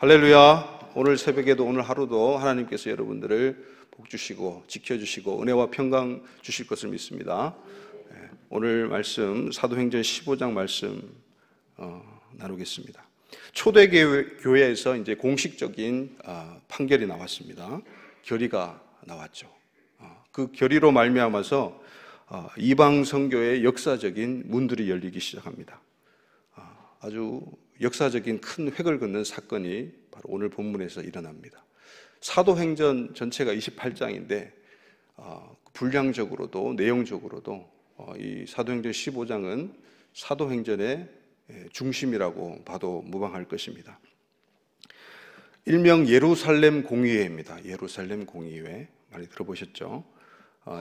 할렐루야. 오늘 새벽에도 오늘 하루도 하나님께서 여러분들을 복주시고 지켜주시고 은혜와 평강 주실 것을 믿습니다. 오늘 말씀 사도행전 15장 말씀 나누겠습니다. 초대교회에서 이제 공식적인 판결이 나왔습니다. 결의가 나왔죠. 그 결의로 말미암아서 이방 선교의 역사적인 문들이 열리기 시작합니다. 아주 역사적인 큰 획을 긋는 사건이 바로 오늘 본문에서 일어납니다. 사도행전 전체가 28장인데 분량적으로도 내용적으로도 이 사도행전 15장은 사도행전의 중심이라고 봐도 무방할 것입니다. 일명 예루살렘 공의회입니다. 예루살렘 공의회 많이 들어보셨죠?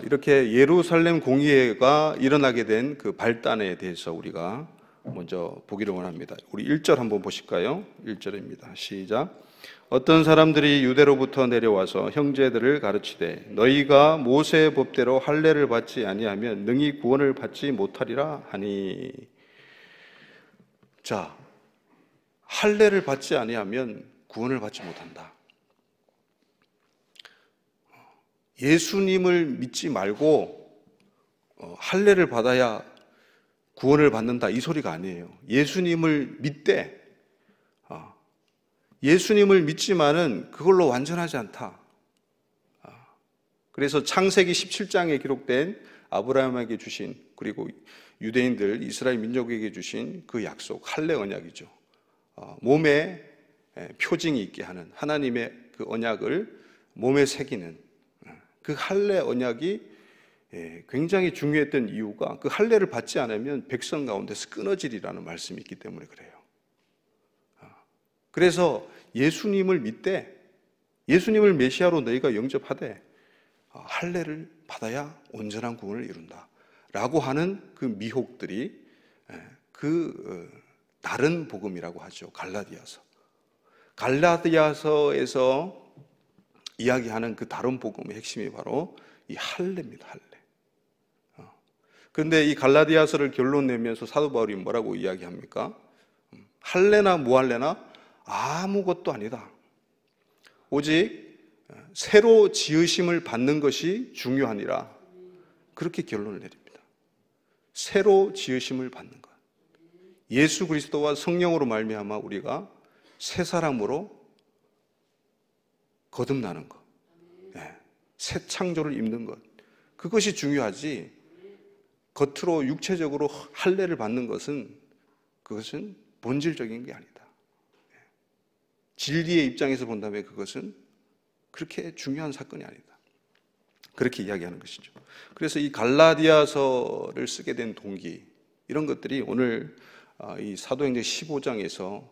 이렇게 예루살렘 공의회가 일어나게 된 그 발단에 대해서 우리가 먼저 보기를 원합니다. 우리 1절 한번 보실까요? 1절입니다. 시작. 어떤 사람들이 유대로부터 내려와서 형제들을 가르치되 너희가 모세의 법대로 할례를 받지 아니하면 능히 구원을 받지 못하리라 하니. 자, 할례를 받지 아니하면 구원을 받지 못한다. 예수님을 믿지 말고 할례를 받아야 구원을 받는다, 이 소리가 아니에요. 예수님을 믿되 예수님을 믿지만은 그걸로 완전하지 않다. 그래서 창세기 17장에 기록된 아브라함에게 주신, 그리고 유대인들 이스라엘 민족에게 주신 그 약속, 할례 언약이죠. 몸에 표징이 있게 하는 하나님의 그 언약을 몸에 새기는 그 할례 언약이 굉장히 중요했던 이유가 그 할례를 받지 않으면 백성 가운데서 끊어지리라는 말씀이 있기 때문에 그래요. 그래서 예수님을 믿되 예수님을 메시아로 너희가 영접하되 할례를 받아야 온전한 구원을 이룬다 라고 하는 그 미혹들이 다른 복음이라고 하죠. 갈라디아서에서 이야기하는 그 다른 복음의 핵심이 바로 이 할례입니다. 할례. 그런데 이 갈라디아서를 결론 내면서 사도 바울이 뭐라고 이야기합니까? 할례나 무할례나 아무것도 아니다. 오직 새로 지으심을 받는 것이 중요하니라. 그렇게 결론을 내립니다. 새로 지으심을 받는 것. 예수 그리스도와 성령으로 말미암아 우리가 새 사람으로 거듭나는 것. 새 창조를 입는 것. 그것이 중요하지. 겉으로 육체적으로 할례를 받는 것은 그것은 본질적인 게 아니다. 진리의 입장에서 본다면 그것은 그렇게 중요한 사건이 아니다. 그렇게 이야기하는 것이죠. 그래서 이 갈라디아서를 쓰게 된 동기, 이런 것들이 오늘 이 사도행전 15장에서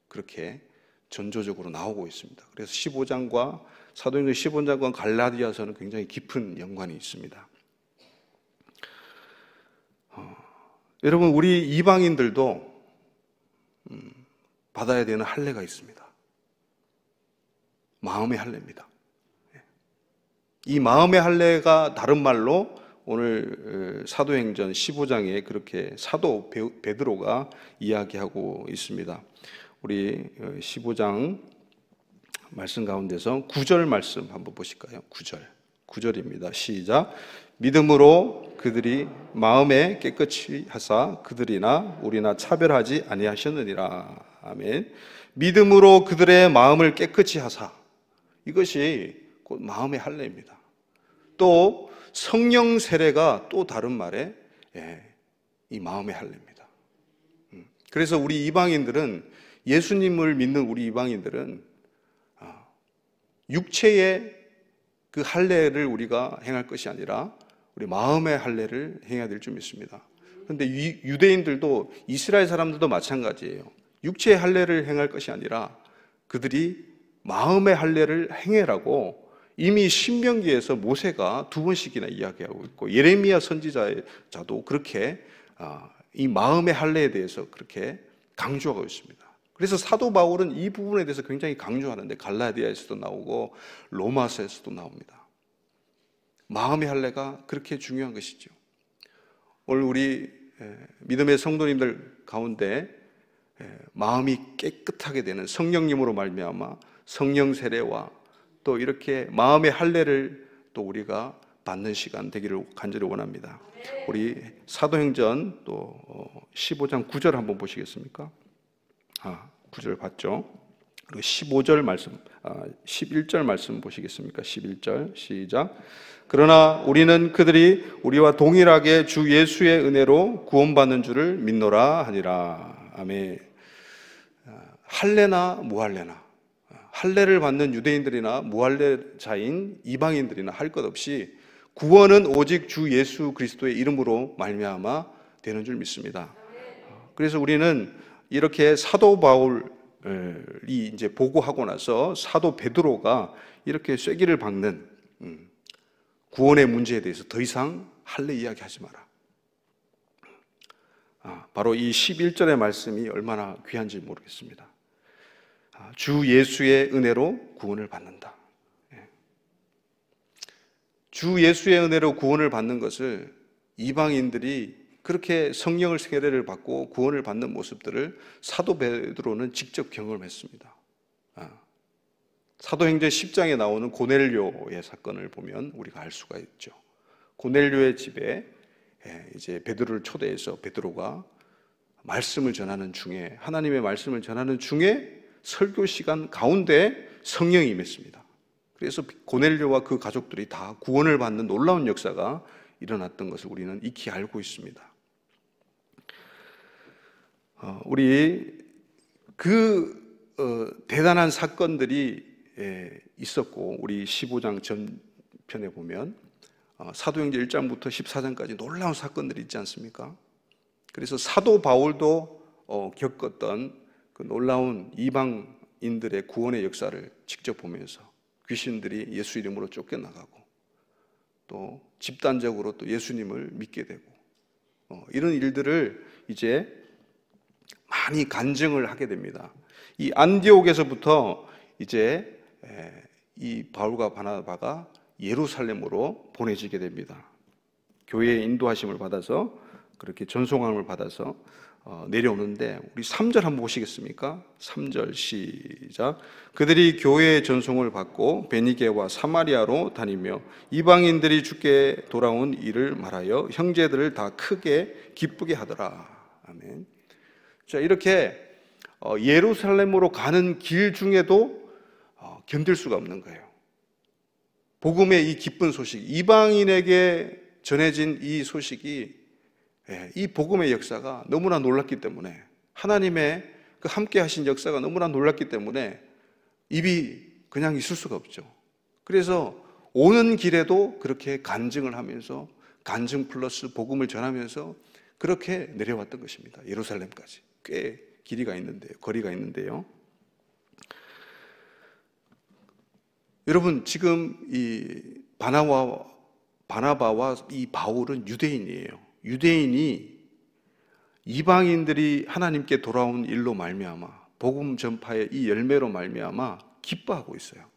그렇게 전조적으로 나오고 있습니다. 그래서 15장과 사도행전 15장과 갈라디아서는 굉장히 깊은 연관이 있습니다. 여러분, 우리 이방인들도 받아야 되는 할례가 있습니다. 마음의 할례입니다. 이 마음의 할례가 다른 말로 오늘 사도행전 15장에 그렇게 사도 베드로가 이야기하고 있습니다. 우리 15장 말씀 가운데서 9절 말씀 한번 보실까요? 9절입니다. 시작. 믿음으로 그들이 마음에 깨끗이 하사 그들이나 우리나 차별하지 아니하셨느니라. 아멘. 믿음으로 그들의 마음을 깨끗이 하사, 이것이 곧 마음의 할례입니다. 또 성령 세례가 또 다른 말에 이 마음의 할례입니다. 그래서 우리 이방인들은, 예수님을 믿는 우리 이방인들은 육체의 그 할례를 우리가 행할 것이 아니라 우리 마음의 할례를 행해야 될 줄 믿습니다. 그런데 유대인들도, 이스라엘 사람들도 마찬가지예요. 육체의 할례를 행할 것이 아니라 그들이 마음의 할례를 행해라고 이미 신명기에서 모세가 2번씩이나 이야기하고 있고, 예레미야 선지자도 그렇게 이 마음의 할례에 대해서 그렇게 강조하고 있습니다. 그래서 사도 바울은 이 부분에 대해서 굉장히 강조하는데 갈라디아에서도 나오고 로마서에서도 나옵니다. 마음의 할례가 그렇게 중요한 것이죠. 오늘 우리 믿음의 성도님들 가운데 마음이 깨끗하게 되는 성령님으로 말미암아 성령 세례와 또 이렇게 마음의 할례를 또 우리가 받는 시간 되기를 간절히 원합니다. 우리 사도행전 또 15장 9절 한번 보시겠습니까? 9절 봤죠? 그리고 15절 말씀, 11절 말씀 보시겠습니까? 11절 시작. 그러나 우리는 그들이 우리와 동일하게 주 예수의 은혜로 구원받는 줄을 믿노라 하니라. 아멘. 할례나 무할례나, 할례를 받는 유대인들이나 무할례자인 이방인들이나 할 것 없이 구원은 오직 주 예수 그리스도의 이름으로 말미암아 되는 줄 믿습니다. 그래서 우리는 이렇게 사도 바울이 이제 보고하고 나서 사도 베드로가 이렇게 쐐기를 박는 구원의 문제에 대해서 더 이상 할례 이야기하지 마라. 바로 이 11절의 말씀이 얼마나 귀한지 모르겠습니다. 주 예수의 은혜로 구원을 받는다. 주 예수의 은혜로 구원을 받는 것을 이방인들이 그렇게 성령을 세례를 받고 구원을 받는 모습들을 사도 베드로는 직접 경험했습니다. 사도행전 10장에 나오는 고넬료의 사건을 보면 우리가 알 수가 있죠. 고넬료의 집에 이제 베드로를 초대해서 베드로가 말씀을 전하는 중에, 하나님의 말씀을 전하는 중에 설교 시간 가운데 성령이 임했습니다. 그래서 고넬료와 그 가족들이 다 구원을 받는 놀라운 역사가 일어났던 것을 우리는 익히 알고 있습니다. 우리 대단한 사건들이 있었고, 우리 15장 전편에 보면 사도행전 1장부터 14장까지 놀라운 사건들이 있지 않습니까? 그래서 사도 바울도 겪었던 그 놀라운 이방인들의 구원의 역사를 직접 보면서 귀신들이 예수 이름으로 쫓겨나가고 또 집단적으로 또 예수님을 믿게 되고 이런 일들을 이제 많이 간증을 하게 됩니다. 이 안디옥에서부터 이제 이 바울과 바나바가 예루살렘으로 보내지게 됩니다. 교회의 인도하심을 받아서 그렇게 전송함을 받아서 내려오는데, 우리 3절 한번 보시겠습니까? 3절 시작. 그들이 교회의 전송을 받고 베니게와 사마리아로 다니며 이방인들이 주께 돌아온 일을 말하여 형제들을 다 크게 기쁘게 하더라. 아멘. 자, 이렇게 예루살렘으로 가는 길 중에도 견딜 수가 없는 거예요. 복음의 이 기쁜 소식, 이방인에게 전해진 이 소식이, 이 복음의 역사가 너무나 놀랐기 때문에, 하나님의 그 함께 하신 역사가 너무나 놀랐기 때문에 입이 그냥 있을 수가 없죠. 그래서 오는 길에도 그렇게 간증을 하면서, 간증 플러스 복음을 전하면서 그렇게 내려왔던 것입니다. 예루살렘까지 꽤 길이가 있는데요, 거리가 있는데요. 여러분, 지금 이 바나바와 이 바울은 유대인이에요. 유대인이 이방인들이 하나님께 돌아온 일로 말미암아, 복음 전파의 이 열매로 말미암아 기뻐하고 있어요.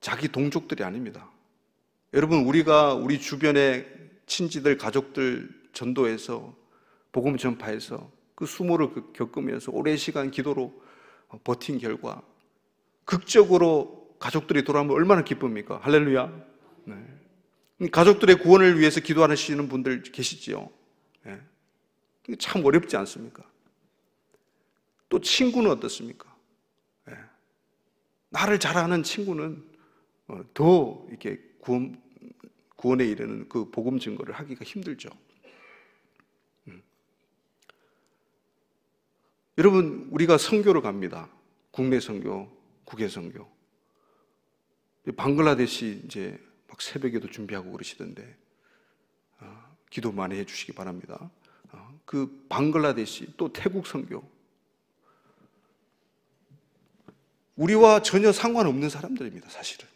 자기 동족들이 아닙니다. 여러분, 우리가 우리 주변의 친지들, 가족들 전도해서 복음 전파해서 그 수모를 겪으면서 오랜 시간 기도로 버틴 결과 극적으로 가족들이 돌아오면 얼마나 기쁩니까? 할렐루야. 네. 가족들의 구원을 위해서 기도하시는 분들 계시지요. 네. 참 어렵지 않습니까? 또 친구는 어떻습니까? 네. 나를 잘 아는 친구는 더 이렇게 구원에 이르는 그 복음 증거를 하기가 힘들죠. 여러분, 우리가 선교를 갑니다. 국내 선교, 국외 선교. 방글라데시 이제 막 새벽에도 준비하고 그러시던데 기도 많이 해주시기 바랍니다. 그 방글라데시, 또 태국 선교, 우리와 전혀 상관없는 사람들입니다, 사실은.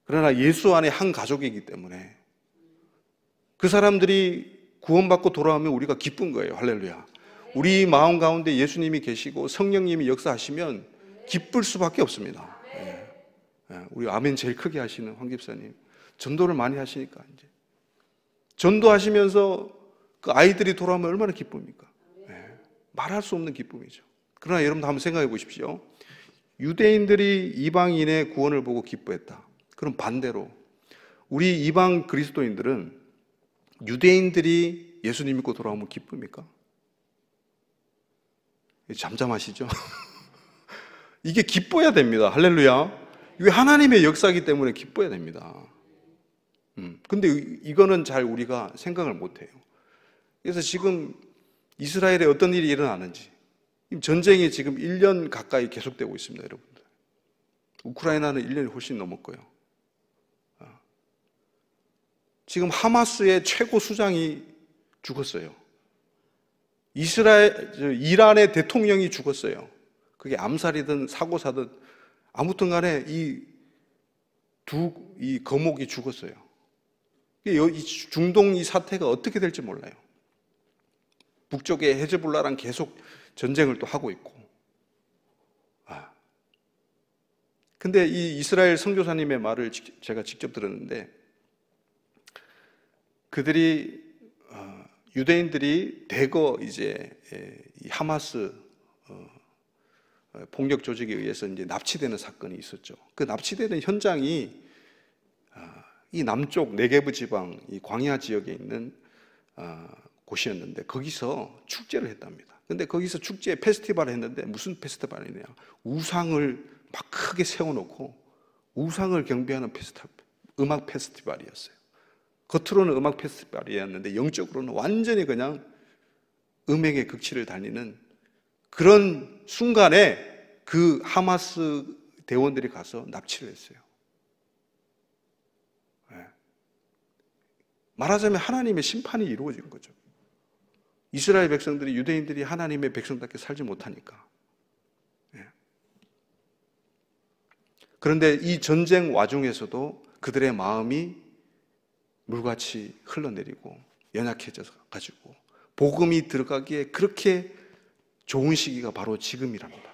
그러나 예수 안에 한 가족이기 때문에 그 사람들이 구원받고 돌아오면 우리가 기쁜 거예요. 할렐루야. 우리 마음 가운데 예수님이 계시고 성령님이 역사하시면 기쁠 수밖에 없습니다. 우리 아멘 제일 크게 하시는 황 집사님, 전도를 많이 하시니까 이제 전도하시면서 그 아이들이 돌아오면 얼마나 기쁩니까? 예, 말할 수 없는 기쁨이죠. 그러나 여러분도 한번 생각해 보십시오. 유대인들이 이방인의 구원을 보고 기뻐했다. 그럼 반대로 우리 이방 그리스도인들은 유대인들이 예수님 믿고 돌아오면 기쁩니까? 잠잠하시죠? 이게 기뻐야 됩니다. 할렐루야. 이게 하나님의 역사이기 때문에 기뻐야 됩니다. 근데 이거는 잘 우리가 생각을 못 해요. 그래서 지금 이스라엘에 어떤 일이 일어나는지, 전쟁이 지금 1년 가까이 계속되고 있습니다, 여러분들. 우크라이나는 1년이 훨씬 넘었고요. 지금 하마스의 최고 수장이 죽었어요. 이란의 대통령이 죽었어요. 그게 암살이든 사고사든 아무튼 간에 이 거목이 죽었어요. 이 중동 이 사태가 어떻게 될지 몰라요. 북쪽에 헤즈볼라랑 계속 전쟁을 또 하고 있고. 근데 이 이스라엘 선교사님의 말을 제가 직접 들었는데, 그들이 유대인들이 대거 이제 이 하마스 폭력 조직에 의해서 이제 납치되는 사건이 있었죠. 그 납치되는 현장이 이 남쪽 네게브 지방 이 광야 지역에 있는 곳이었는데 거기서 축제를 했답니다. 근데 거기서 축제 페스티벌을 했는데 무슨 페스티벌이냐? 우상을 막 크게 세워놓고 우상을 경배하는 음악 페스티벌이었어요. 겉으로는 음악 페스티벌이었는데 영적으로는 완전히 그냥 음행의 극치를 달리는 그런 순간에 그 하마스 대원들이 가서 납치를 했어요. 말하자면 하나님의 심판이 이루어진 거죠. 이스라엘 백성들이, 유대인들이 하나님의 백성답게 살지 못하니까. 그런데 이 전쟁 와중에서도 그들의 마음이 물같이 흘러내리고 연약해져 가지고 복음이 들어가기에 그렇게 좋은 시기가 바로 지금이랍니다.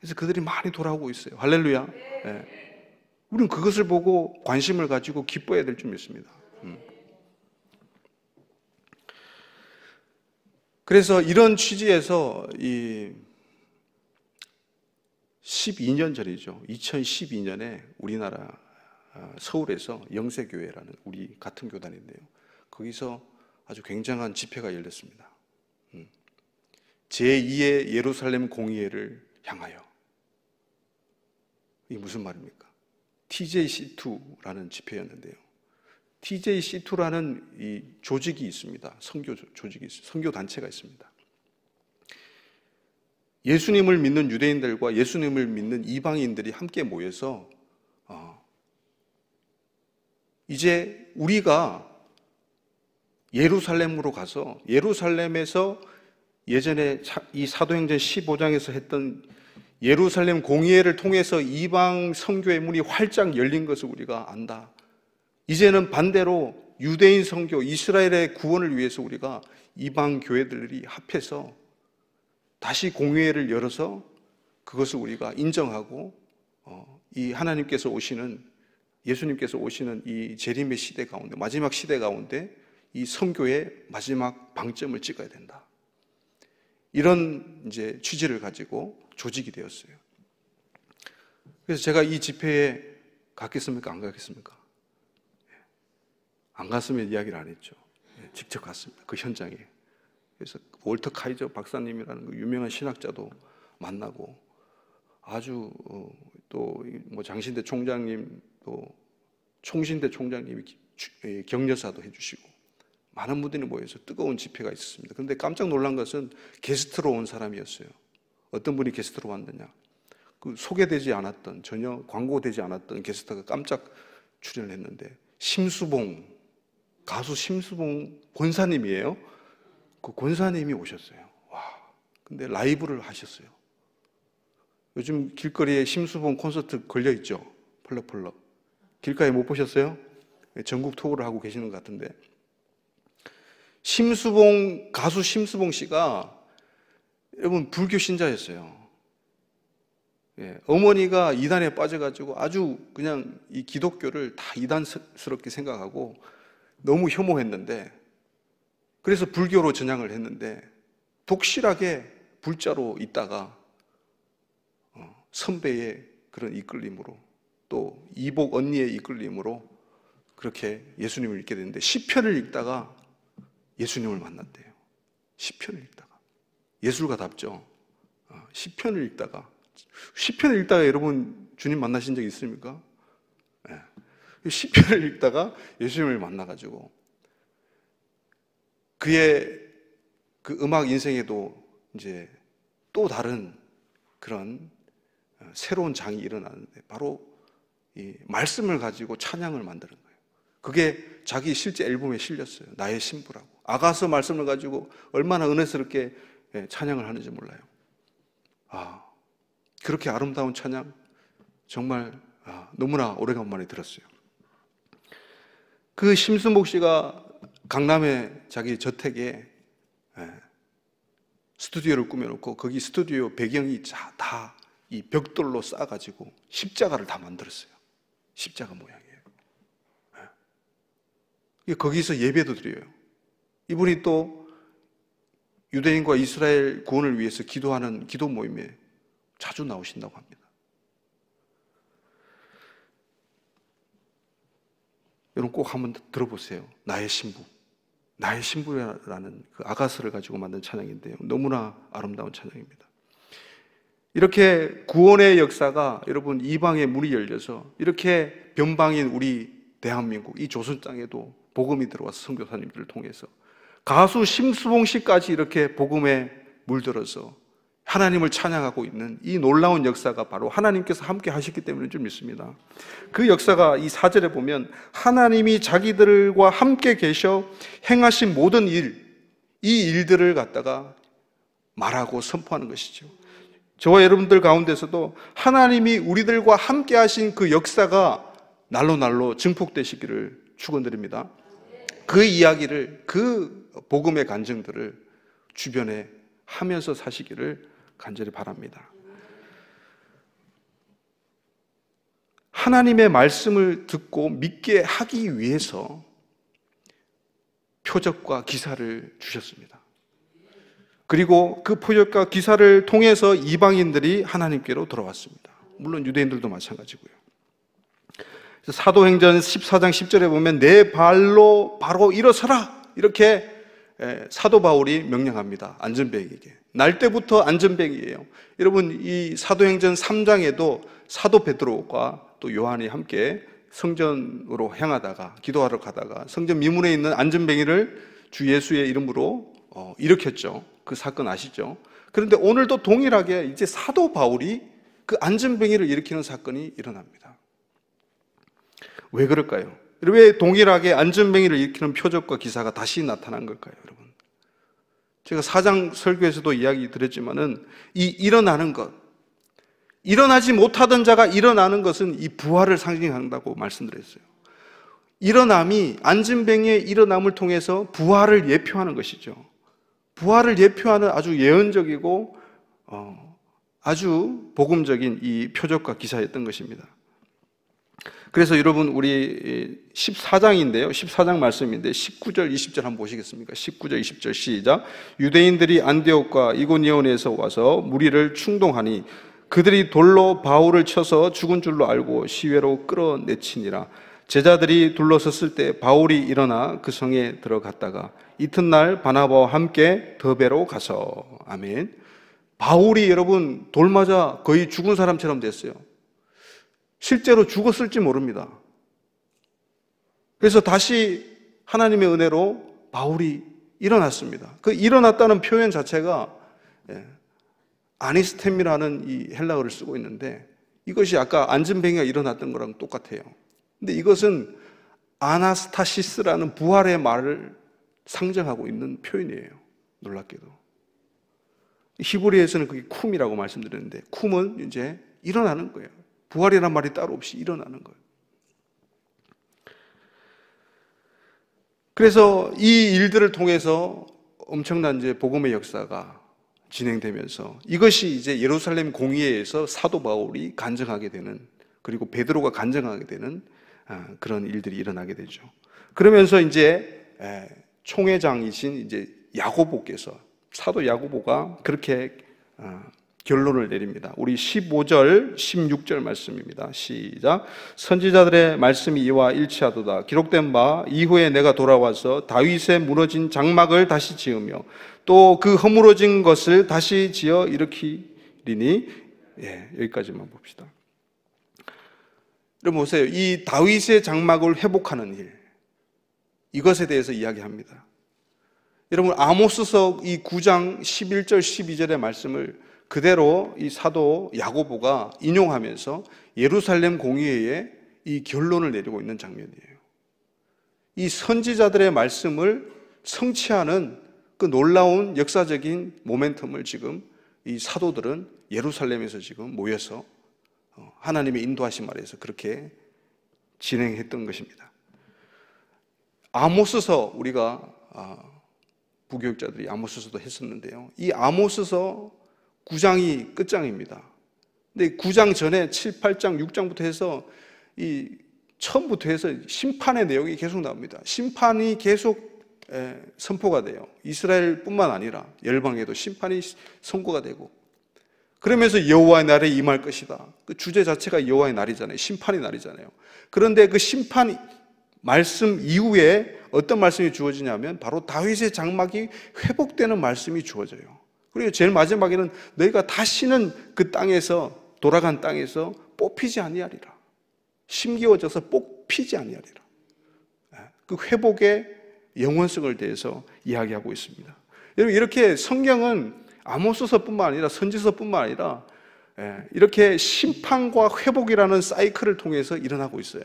그래서 그들이 많이 돌아오고 있어요. 할렐루야. 네. 우리는 그것을 보고 관심을 가지고 기뻐해야 될 줄 믿습니다. 그래서 이런 취지에서 이 12년 전이죠. 2012년에 우리나라 서울에서 영세교회라는 우리 같은 교단인데요. 거기서 아주 굉장한 집회가 열렸습니다. 제2의 예루살렘 공의회를 향하여. 이게 무슨 말입니까? TJC2라는 집회였는데요. TJC2라는 이 조직이 있습니다. 선교 조직이 있습니다. 선교 단체가 있습니다. 예수님을 믿는 유대인들과 예수님을 믿는 이방인들이 함께 모여서 이제 우리가 예루살렘으로 가서 예루살렘에서 예전에 이 사도행전 15장에서 했던 예루살렘 공의회를 통해서 이방 선교의 문이 활짝 열린 것을 우리가 안다. 이제는 반대로 유대인 선교, 이스라엘의 구원을 위해서 우리가 이방 교회들이 합해서 다시 공의회를 열어서 그것을 우리가 인정하고 이 하나님께서 오시는, 예수님께서 오시는 이 재림의 시대 가운데, 마지막 시대 가운데 이 선교의 마지막 방점을 찍어야 된다. 이런 이제 취지를 가지고 조직이 되었어요. 그래서 제가 이 집회에 갔겠습니까? 안 갔겠습니까? 안 갔으면 이야기를 안 했죠. 직접 갔습니다. 그 현장에. 그래서 월터 카이저 박사님이라는 그 유명한 신학자도 만나고 아주 또 뭐 장신대 총장님 또 총신대 총장님이 격려사도 해주시고 많은 분들이 모여서 뜨거운 집회가 있었습니다. 그런데 깜짝 놀란 것은 게스트로 온 사람이었어요. 어떤 분이 게스트로 왔느냐? 그 소개되지 않았던, 전혀 광고되지 않았던 게스트가 깜짝 출연을 했는데 가수 심수봉 권사님이에요. 그 권사님이 오셨어요. 와, 근데 라이브를 하셨어요. 요즘 길거리에 심수봉 콘서트 걸려 있죠. 펄럭펄럭. 길가에 못 보셨어요? 전국 투어를 하고 계시는 것 같은데. 가수 심수봉 씨가 여러분 불교 신자였어요. 어머니가 이단에 빠져가지고 아주 그냥 이 기독교를 다 이단스럽게 생각하고 너무 혐오했는데 그래서 불교로 전향을 했는데 독실하게 불자로 있다가 선배의 그런 이끌림으로 또 이복 언니의 이끌림으로 그렇게 예수님을 읽게 됐는데 시편을 읽다가 예수님을 만났대요. 시편을 읽다가 예술가답죠. 시편을 읽다가 여러분 주님 만나신 적 있습니까? 네. 시편을 읽다가 예수님을 만나가지고 그의 그 음악 인생에도 이제 또 다른 그런 새로운 장이 일어나는데 바로 이 말씀을 가지고 찬양을 만드는 거예요. 그게 자기 실제 앨범에 실렸어요. 나의 신부라고. 아가서 말씀을 가지고 얼마나 은혜스럽게 찬양을 하는지 몰라요. 그렇게 아름다운 찬양 정말 너무나 오래간만에 들었어요. 그 심순복 씨가 강남의 자기 저택에 스튜디오를 꾸며놓고 거기 스튜디오 배경이 다 이 벽돌로 쌓아가지고 십자가를 다 만들었어요. 십자가 모양이에요. 거기서 예배도 드려요. 이분이 또 유대인과 이스라엘 구원을 위해서 기도하는 기도 모임에 자주 나오신다고 합니다. 여러분 꼭 한번 들어보세요. 나의 신부. 나의 신부라는 그 아가서를 가지고 만든 찬양인데요. 너무나 아름다운 찬양입니다. 이렇게 구원의 역사가 여러분 이방의 문이 열려서 이렇게 변방인 우리 대한민국 이 조선 땅에도 복음이 들어와서 선교사님들을 통해서 가수 심수봉 씨까지 이렇게 복음에 물들어서 하나님을 찬양하고 있는 이 놀라운 역사가 바로 하나님께서 함께 하셨기 때문인 줄 믿습니다. 그 역사가 이 4절에 보면 하나님이 자기들과 함께 계셔 행하신 모든 일, 이 일들을 갖다가 말하고 선포하는 것이죠. 저와 여러분들 가운데서도 하나님이 우리들과 함께 하신 그 역사가 날로 증폭되시기를 축원드립니다. 그 이야기를, 그 복음의 간증들을 주변에 하면서 사시기를 간절히 바랍니다. 하나님의 말씀을 듣고 믿게 하기 위해서 표적과 기사를 주셨습니다. 그리고 그 표적과 기사를 통해서 이방인들이 하나님께로 돌아왔습니다. 물론 유대인들도 마찬가지고요. 사도행전 14장 10절에 보면 내 발로 바로 일어서라 이렇게 사도 바울이 명령합니다. 안전뱅이에게. 날 때부터 안전뱅이에요. 여러분 이 사도행전 3장에도 사도 베드로가 또 요한이 함께 성전으로 향하다가 기도하러 가다가 성전 미문에 있는 안전뱅이를 주 예수의 이름으로 일으켰죠. 그 사건 아시죠? 그런데 오늘도 동일하게 이제 사도 바울이 그 안전뱅이를 일으키는 사건이 일어납니다. 왜 그럴까요? 왜 동일하게 안전뱅이를 일으키는 표적과 기사가 다시 나타난 걸까요, 여러분? 제가 4장 설교에서도 이야기 드렸지만은 이 일어나는 것, 일어나지 못하던 자가 일어나는 것은 이 부활을 상징한다고 말씀드렸어요. 일어남이 안전뱅이의 일어남을 통해서 부활을 예표하는 것이죠. 부활을 예표하는 아주 예언적이고 아주 복음적인 이 표적과 기사였던 것입니다. 그래서 여러분 우리 14장인데요. 14장 말씀인데 19절, 20절 한번 보시겠습니까? 19절, 20절 시작. 유대인들이 안디옥과 이고니온에서 와서 무리를 충동하니 그들이 돌로 바울을 쳐서 죽은 줄로 알고 시외로 끌어내치니라. 제자들이 둘러섰을 때 바울이 일어나 그 성에 들어갔다가 이튿날 바나바와 함께 더베로 가서. 아멘. 바울이 여러분 돌 맞아 거의 죽은 사람처럼 됐어요. 실제로 죽었을지 모릅니다. 그래서 다시 하나님의 은혜로 바울이 일어났습니다. 그 일어났다는 표현 자체가 아니스템이라는 이 헬라어를 쓰고 있는데 이것이 아까 안전뱅이가 일어났던 거랑 똑같아요. 근데 이것은 아나스타시스라는 부활의 말을 상징하고 있는 표현이에요. 놀랍게도. 히브리에서는 그게 쿰이라고 말씀드렸는데 쿰은 이제 일어나는 거예요. 부활이라는 말이 따로 없이 일어나는 거예요. 그래서 이 일들을 통해서 엄청난 이제 복음의 역사가 진행되면서 이것이 이제 예루살렘 공의회에서 사도 바울이 간증하게 되는, 그리고 베드로가 간증하게 되는 그런 일들이 일어나게 되죠. 그러면서 이제 총회장이신 이제 야고보께서, 사도 야고보가 그렇게 결론을 내립니다. 우리 15절, 16절 말씀입니다. 시작. 선지자들의 말씀이 이와 일치하도다. 기록된 바 이후에 내가 돌아와서 다윗의 무너진 장막을 다시 지으며 또 그 허물어진 것을 다시 지어 일으키리니. 여기까지만 봅시다. 여러분 보세요. 이 다윗의 장막을 회복하는 일, 이것에 대해서 이야기합니다. 여러분 아모스서 이 9장 11절 12절의 말씀을 그대로 이 사도 야고보가 인용하면서 예루살렘 공의회에 이 결론을 내리고 있는 장면이에요. 이 선지자들의 말씀을 성취하는 그 놀라운 역사적인 모멘텀을 지금 이 사도들은 예루살렘에서 지금 모여서 하나님의 인도하심 아래에서 그렇게 진행했던 것입니다. 아모스서, 우리가 부교육자들이 아모스서도 했었는데요, 이 아모스서 9장이 끝장입니다. 근데 9장 전에 7, 8장, 6장부터 해서 이 처음부터 해서 심판의 내용이 계속 나옵니다. 심판이 계속 선포가 돼요. 이스라엘뿐만 아니라 열방에도 심판이 선고가 되고, 그러면서 여호와의 날에 임할 것이다. 그 주제 자체가 여호와의 날이잖아요. 심판의 날이잖아요. 그런데 그 심판 말씀 이후에 어떤 말씀이 주어지냐면 바로 다윗의 장막이 회복되는 말씀이 주어져요. 그리고 제일 마지막에는 너희가 다시는 그 땅에서, 돌아간 땅에서 뽑히지 아니하리라. 심기어져서 뽑히지 아니하리라. 그 회복의 영원성을 대해서 이야기하고 있습니다. 여러분, 이렇게 성경은 아모스서뿐만 아니라 선지서뿐만 아니라 이렇게 심판과 회복이라는 사이클을 통해서 일어나고 있어요.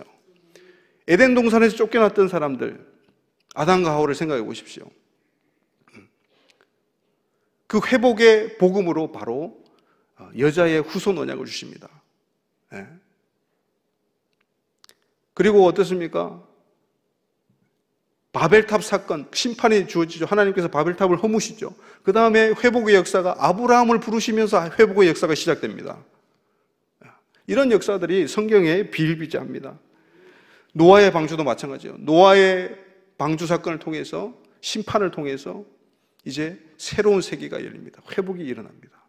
에덴 동산에서 쫓겨났던 사람들, 아담과 하와를 생각해 보십시오. 그 회복의 복음으로 바로 여자의 후손 언약을 주십니다. 그리고 어떻습니까? 바벨탑 사건, 심판이 주어지죠. 하나님께서 바벨탑을 허무시죠. 그 다음에 회복의 역사가, 아브라함을 부르시면서 회복의 역사가 시작됩니다. 이런 역사들이 성경에 비일비재합니다. 노아의 방주도 마찬가지예요. 노아의 방주 사건을 통해서, 심판을 통해서 이제 새로운 세계가 열립니다. 회복이 일어납니다.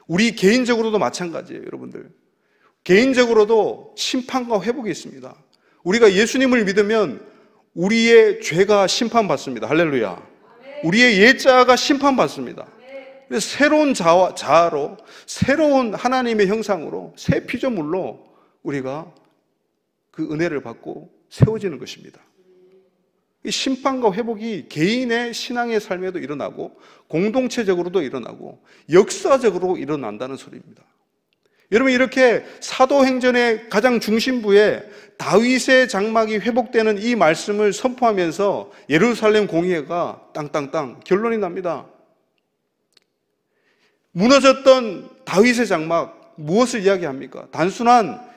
우리 개인적으로도 마찬가지예요, 여러분들. 개인적으로도 심판과 회복이 있습니다. 우리가 예수님을 믿으면 우리의 죄가 심판받습니다. 할렐루야. 우리의 옛자가 심판받습니다. 그래서 새로운 자아로, 새로운 하나님의 형상으로, 새 피조물로 우리가 그 은혜를 받고 세워지는 것입니다. 이 심판과 회복이 개인의 신앙의 삶에도 일어나고 공동체적으로도 일어나고 역사적으로 일어난다는 소리입니다. 여러분, 이렇게 사도행전의 가장 중심부에 다윗의 장막이 회복되는 이 말씀을 선포하면서 예루살렘 공의회가 땅땅땅 결론이 납니다. 무너졌던 다윗의 장막, 무엇을 이야기합니까? 단순한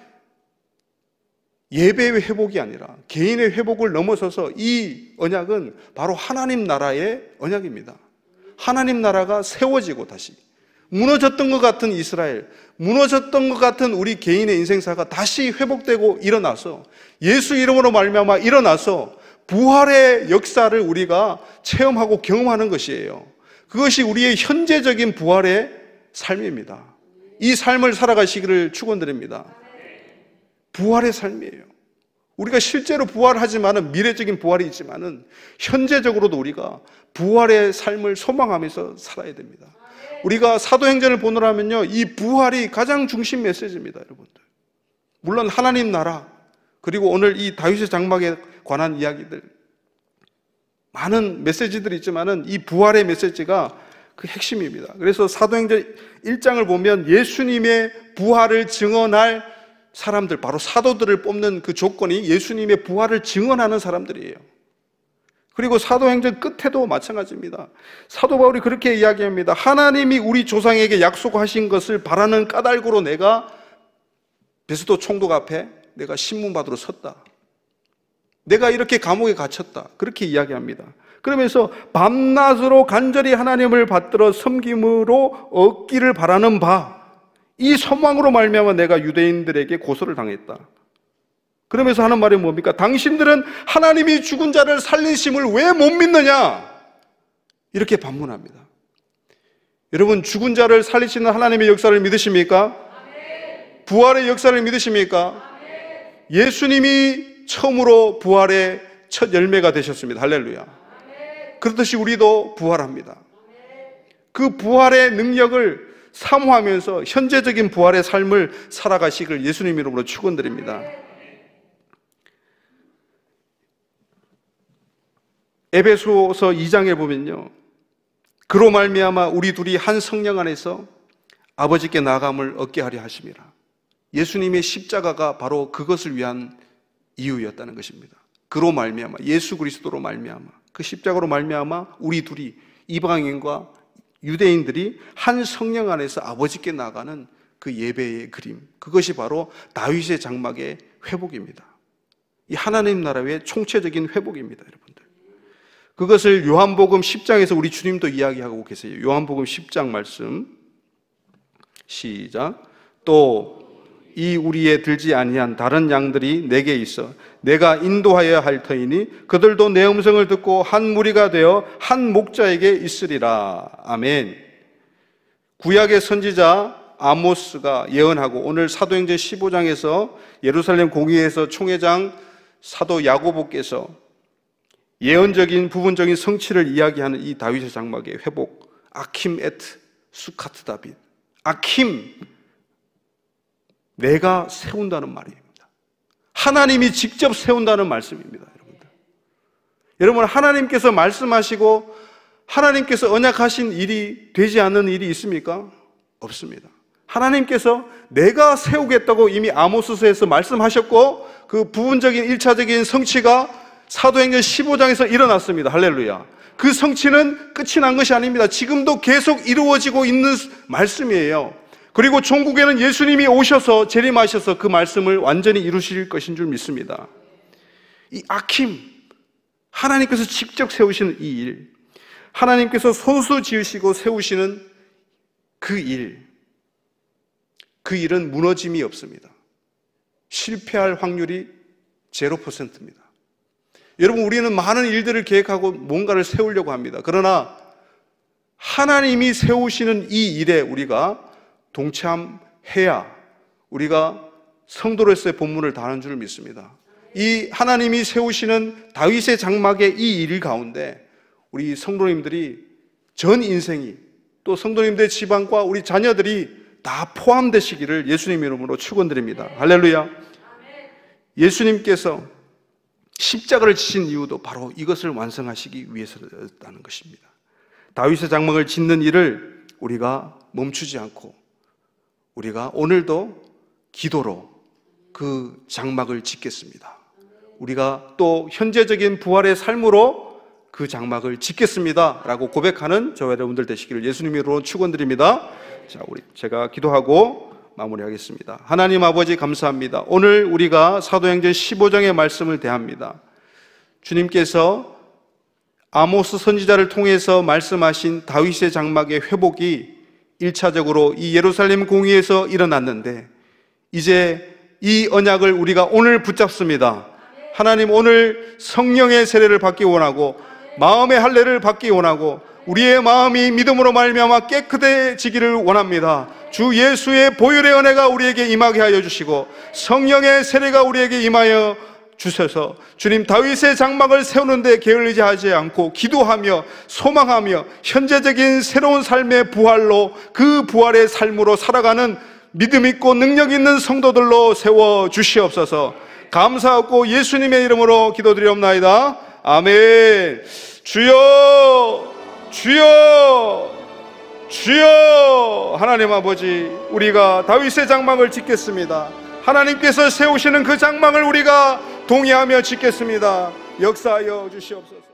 예배의 회복이 아니라 개인의 회복을 넘어서서 이 언약은 바로 하나님 나라의 언약입니다. 하나님 나라가 세워지고 다시 무너졌던 것 같은 이스라엘, 무너졌던 것 같은 우리 개인의 인생사가 다시 회복되고 일어나서 예수 이름으로 말미암아 일어나서 부활의 역사를 우리가 체험하고 경험하는 것이에요. 그것이 우리의 현재적인 부활의 삶입니다. 이 삶을 살아가시기를 축원드립니다. 부활의 삶이에요. 우리가 실제로 부활하지만은, 미래적인 부활이 있지만은 현재적으로도 우리가 부활의 삶을 소망하면서 살아야 됩니다. 우리가 사도행전을 보느라면요, 이 부활이 가장 중심 메시지입니다, 여러분들. 물론 하나님 나라, 그리고 오늘 이 다윗의 장막에 관한 이야기들, 많은 메시지들이 있지만은 이 부활의 메시지가 그 핵심입니다. 그래서 사도행전 1장을 보면 예수님의 부활을 증언할 사람들, 바로 사도들을 뽑는 그 조건이 예수님의 부활을 증언하는 사람들이에요. 그리고 사도행전 끝에도 마찬가지입니다. 사도 바울이 그렇게 이야기합니다. 하나님이 우리 조상에게 약속하신 것을 바라는 까닭으로 내가 베스도 총독 앞에 내가 신문받으러 섰다. 내가 이렇게 감옥에 갇혔다. 그렇게 이야기합니다. 그러면서 밤낮으로 간절히 하나님을 받들어 섬김으로 얻기를 바라는 바, 이 소망으로 말미암아 내가 유대인들에게 고소를 당했다. 그러면서 하는 말이 뭡니까? 당신들은 하나님이 죽은 자를 살리심을 왜 못 믿느냐? 이렇게 반문합니다. 여러분, 죽은 자를 살리시는 하나님의 역사를 믿으십니까? 부활의 역사를 믿으십니까? 예수님이 처음으로 부활의 첫 열매가 되셨습니다. 할렐루야. 그렇듯이 우리도 부활합니다. 그 부활의 능력을 사모하면서 현재적인 부활의 삶을 살아가시길 예수님 이름으로 축원드립니다. 에베소서 2장에 보면요, 그로 말미암아 우리 둘이 한 성령 안에서 아버지께 나아감을 얻게 하려 하심이라. 예수님의 십자가가 바로 그것을 위한 이유였다는 것입니다. 그로 말미암아, 예수 그리스도로 말미암아, 그 십자가로 말미암아 우리 둘이, 이방인과 유대인들이 한 성령 안에서 아버지께 나가는 그 예배의 그림, 그것이 바로 다윗의 장막의 회복입니다. 이 하나님 나라의 총체적인 회복입니다, 여러분들. 그것을 요한복음 10장에서 우리 주님도 이야기하고 계세요. 요한복음 10장 말씀 시작. 또 이 우리에 들지 아니한 다른 양들이 내게 있어 내가 인도하여야 할 터이니 그들도 내 음성을 듣고 한 무리가 되어 한 목자에게 있으리라. 아멘. 구약의 선지자 아모스가 예언하고 오늘 사도행전 15장에서 예루살렘 공의회에서 총회장 사도 야고보께서 예언적인 부분적인 성취를 이야기하는 이 다윗의 장막의 회복, 아킴 에트 수카트 다빗. 아킴, 내가 세운다는 말입니다. 하나님이 직접 세운다는 말씀입니다, 여러분들. 여러분, 하나님께서 말씀하시고 하나님께서 언약하신 일이 되지 않는 일이 있습니까? 없습니다. 하나님께서 내가 세우겠다고 이미 아모스서에서 말씀하셨고 그 부분적인 1차적인 성취가 사도행전 15장에서 일어났습니다. 할렐루야. 그 성취는 끝이 난 것이 아닙니다. 지금도 계속 이루어지고 있는 말씀이에요. 그리고 종국에는 예수님이 오셔서 재림하셔서 그 말씀을 완전히 이루실 것인 줄 믿습니다. 이 아킴, 하나님께서 직접 세우시는 이 일, 하나님께서 손수 지으시고 세우시는 그 일, 그 일은 무너짐이 없습니다. 실패할 확률이 0%입니다. 여러분, 우리는 많은 일들을 계획하고 뭔가를 세우려고 합니다. 그러나 하나님이 세우시는 이 일에 우리가 동참해야 우리가 성도로서의 본분을 다하는 줄 믿습니다. 이 하나님이 세우시는 다윗의 장막의 이 일 가운데 우리 성도님들이 전 인생이, 또 성도님들의 집안과 우리 자녀들이 다 포함되시기를 예수님 이름으로 축원드립니다. 할렐루야. 예수님께서 십자가를 지신 이유도 바로 이것을 완성하시기 위해서였다는 것입니다. 다윗의 장막을 짓는 일을 우리가 멈추지 않고 우리가 오늘도 기도로 그 장막을 짓겠습니다. 우리가 또 현재적인 부활의 삶으로 그 장막을 짓겠습니다 라고 고백하는 저와 여러분들 되시기를 예수님 이름으로 축원드립니다. 자, 제가 기도하고 마무리하겠습니다. 하나님 아버지 감사합니다. 오늘 우리가 사도행전 15장의 말씀을 대합니다. 주님께서 아모스 선지자를 통해서 말씀하신 다윗의 장막의 회복이 1차적으로 이 예루살렘 공의에서 일어났는데 이제 이 언약을 우리가 오늘 붙잡습니다. 하나님, 오늘 성령의 세례를 받기 원하고 마음의 할례를 받기 원하고 우리의 마음이 믿음으로 말미암아 깨끗해지기를 원합니다. 주 예수의 보혈의 은혜가 우리에게 임하게 하여 주시고 성령의 세례가 우리에게 임하여 주셔서 주님, 다윗의 장막을 세우는데 게을리지 하지 않고 기도하며 소망하며 현재적인 새로운 삶의 부활로, 그 부활의 삶으로 살아가는 믿음 있고 능력 있는 성도들로 세워 주시옵소서. 감사하고 예수님의 이름으로 기도드리옵나이다. 아멘. 주여, 주여, 주여. 하나님 아버지, 우리가 다윗의 장막을 짓겠습니다. 하나님께서 세우시는 그 장막을 우리가 동의하며 짓겠습니다. 역사하여 주시옵소서.